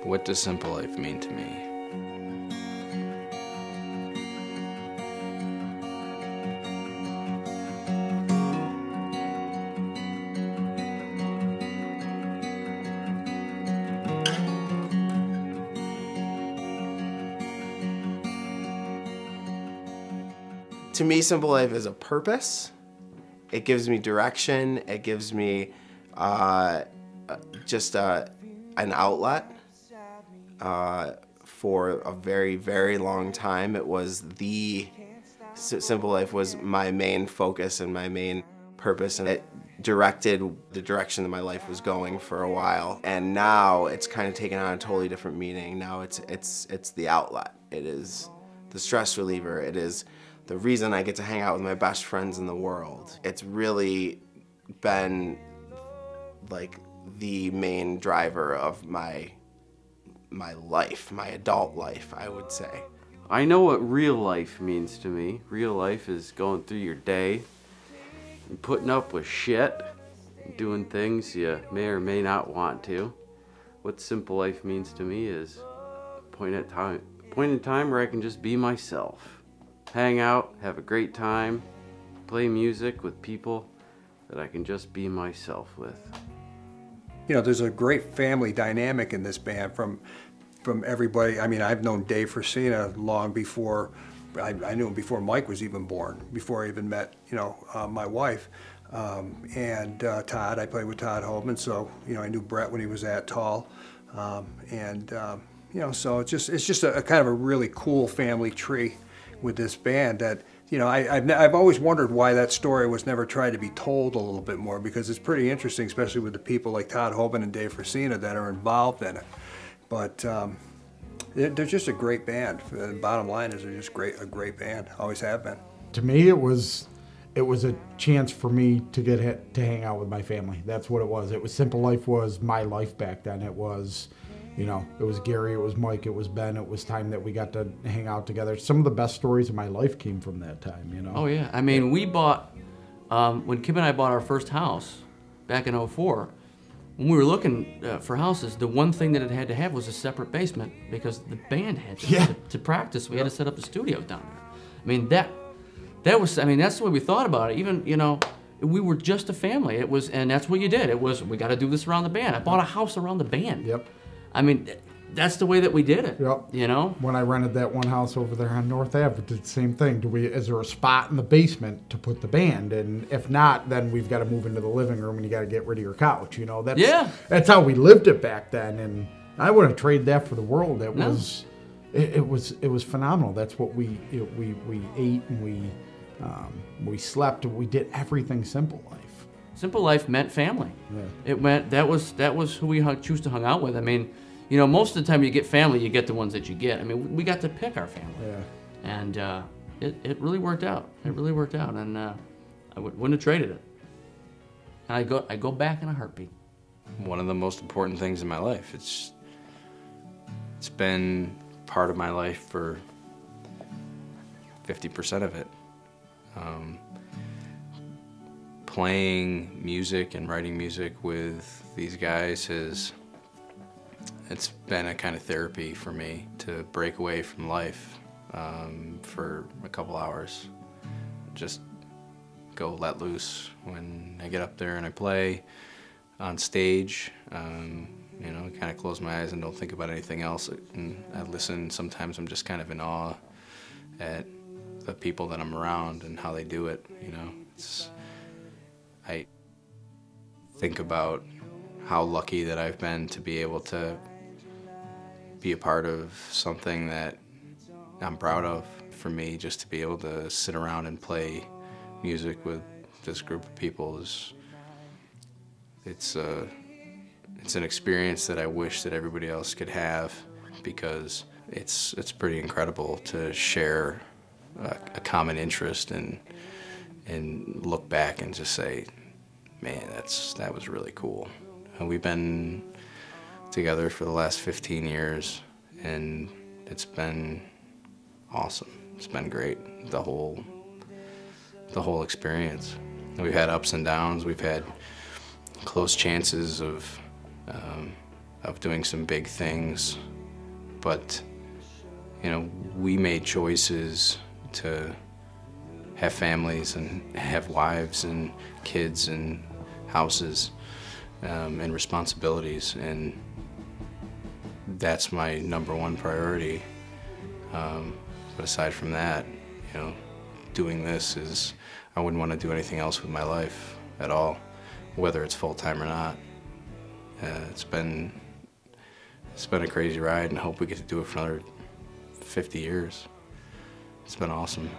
What does simple life mean to me? To me, simple life is a purpose. It gives me direction. It gives me just an outlet. For a very, very long time, it was simple life was my main focus and my main purpose, and it directed the direction that my life was going for a while. And now it's kind of taken on a totally different meaning. Now it's the outlet. It is the stress reliever. It is the reason I get to hang out with my best friends in the world. It's really been like the main driver of my life, my adult life, I would say. I know what real life means to me. Real life is going through your day and putting up with shit, doing things you may or may not want to. What simple life means to me is a point in time where I can just be myself. Hang out, have a great time, play music with people that I can just be myself with. You know, there's a great family dynamic in this band from everybody. I mean, I've known Dave Frasina long before, I knew him before Mike was even born, before I even met, you know, my wife. And Todd, I played with Todd Holman, so, you know, I knew Brett when he was at Tall. You know, so it's just a kind of a really cool family tree with this band that, you know, I've always wondered why that story was never tried to be told a little bit more, because it's pretty interesting, especially with the people like Todd Holman and Dave Frasina that are involved in it. But they're just a great band. The bottom line is they're just a great band, always have been. To me, it was a chance for me to get to hang out with my family. That's what it was. It was Simple Life was my life back then. It was, you know, it was Gary, it was Mike, it was Ben. It was time that we got to hang out together. Some of the best stories of my life came from that time, you know. Oh yeah, I mean, we bought, when Kim and I bought our first house back in '04, when we were looking for houses, the one thing that it had to have was a separate basement because the band had to practice. We had to set up the studios down there. I mean, that was, I mean, that's the way we thought about it. Even, you know, we were just a family. It was, and that's what you did. It was, we got to do this around the band. I bought a house around the band. Yep. I mean, that's the way that we did it. Yep. You know? When I rented that one house over there on North Ave, we did the same thing. Is there a spot in the basement to put the band? And if not, then we've got to move into the living room and you got to get rid of your couch. You know, that's how we lived it back then. And I wouldn't trade that for the world. It was phenomenal. That's what we ate and we slept and we did everything Simple Life. Simple Life meant family. Yeah. It meant that was who we choose to hang out with. I mean, you know, most of the time you get family, you get the ones that you get. I mean, we got to pick our family. Yeah. And it really worked out. It really worked out, and I wouldn't have traded it. And I go back in a heartbeat. One of the most important things in my life. It's been part of my life for 50% of it. Playing music and writing music with these guys it's been a kind of therapy for me to break away from life for a couple hours. Just go let loose when I get up there and I play on stage. You know, kind of close my eyes and don't think about anything else. And I listen. Sometimes I'm just kind of in awe at the people that I'm around and how they do it. You know, I think about how lucky that I've been to be able to be a part of something that I'm proud of. For me, just to be able to sit around and play music with this group of people it's an experience that I wish that everybody else could have, because it's pretty incredible to share a common interest and look back and just say, man, that was really cool. And we've been together for the last 15 years, and it's been awesome. It's been great, the whole experience. We've had ups and downs. We've had close chances of of doing some big things, but you know, we made choices to have families and have wives and kids and houses and responsibilities, and that's my #1 priority. But aside from that, you know, doing this is, I wouldn't want to do anything else with my life at all, whether it's full-time or not. It's been a crazy ride, and I hope we get to do it for another 50 years. It's been awesome.